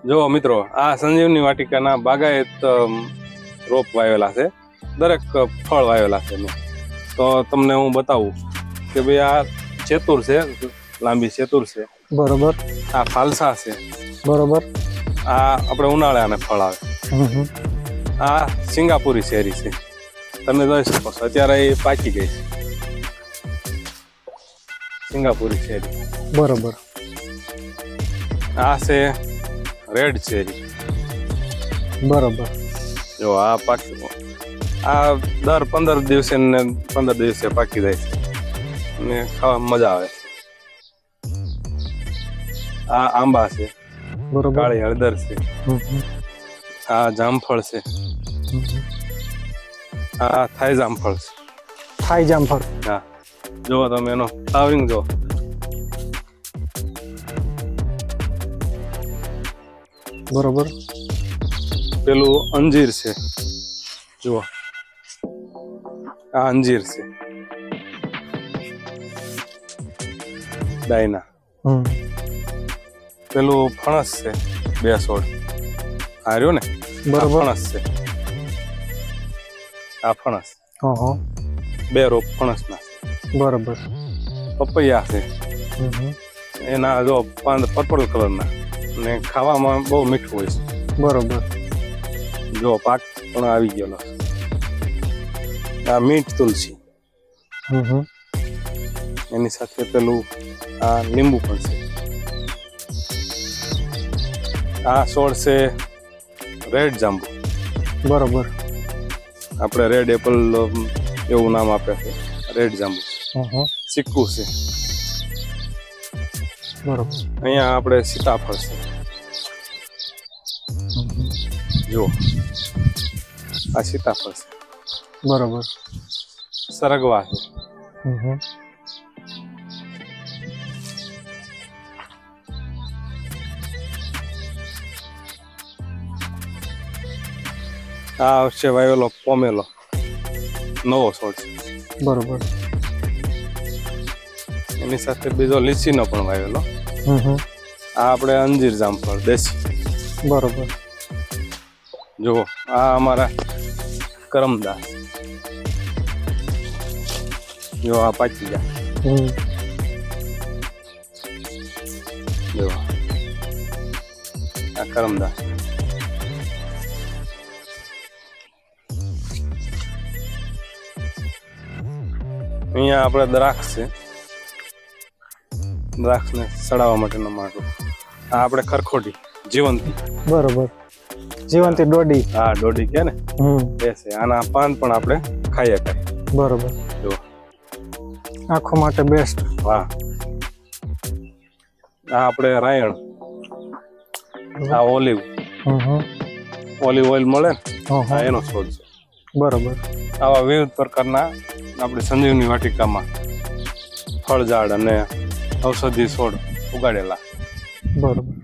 જો મિત્રો, આ સંજીવની વાટિકાના બાગાયત રોપ વાવેલા છે. દરેક ફળ વાવેલા છે મેં. તો તમને હું બતાવું કે ભાઈ આ ચેતુર છે, લાંબી ચેતુર છે. બરોબર. આ ફાલસા છે. બરોબર. આ આપણે ઉનાળે આને ફળ આવે. આ સિંગાપુરી શેરી છે. તમે જોઈ શકો છો અત્યારે એ પાકી ગઈ છે. સિંગાપુરી શેરી. બરોબર. આ છે રેડ ચેરી. બરોબર. જો આ પાકી, આ દર 15 દિવસે ને 15 દિવસે પાકી જાય છે અને ખાવામાં મજા આવે છે. આ આંબા છે. બરોબર. કાળી હળદર છે. આ જામફળ છે. આ થાઈ જામફળ છે. થાઈ જામફળ. હા, જો તમે એનો ફ્લાવરિંગ જો. બરોબર. પેલું અંજીર છે. જુઓ, આ અંજીર છે ડાયના. પેલું ફણસ છે. 2 છોડ આ રહ્યો ને. બરોબર. ફણસ છે. આ ફણસ. હા. 2 રોપ ફણસના. બરોબર. પપૈયા છે. એના જો પાંદ પર્પલ કલરના અને ખાવામાં બહુ મીઠું હોય છે. બરોબર. જો પાક પણ આવી ગયેલો. આ મીઠ તુલસી. એની સાથે પેલું આ લીંબુ પણ છે. આ છોડ છે રેડ જાંબુ. બરોબર. આપણે રેડ એપલ એવું નામ આપે છે. રેડ જાંબુ. સિક્કુ છે. બરોબર. અહીંયા આપણે સીતાફળ છે. જો આ સીતાફળ છે. બરોબર. સરગવા છે. આ છે વાવેલો પોમેલો, નવો છોડ છે. બરોબર. એની સાથે બીજો લીચીનો પણ વાવેલો. આ આપણે અંજીર જામફળ દેશી. બરોબર. જુઓ, આ અમારા કરમદા. જો આ પાકી ગયા. જો આ કરમદા. અહીંયા આપણે દ્રાક્ષ છે. દ્રાક્ષને સડાવવા માટેનો માટો. આ આપણે ખરખોટી જીવંતી. બરોબર. જીવંતી દોડી. હા, દોડી કે ને એ છે. આના પાન પણ આપણે ખાઈ શકાય. બરોબર. જો આંખો માટે બેસ્ટ. વાહ. આ આપણે રાયણ. આ ઓલિવ. ઓલિવ ઓઇલ મળે ને, આ એનો છોડ છે. બરોબર. આવા વિવિધ પ્રકારના આપણે સંજીવની વાટિકામાં ફળ ઝાડ અને ઔષધિ છોડ ઉગાડેલા. બરોબર.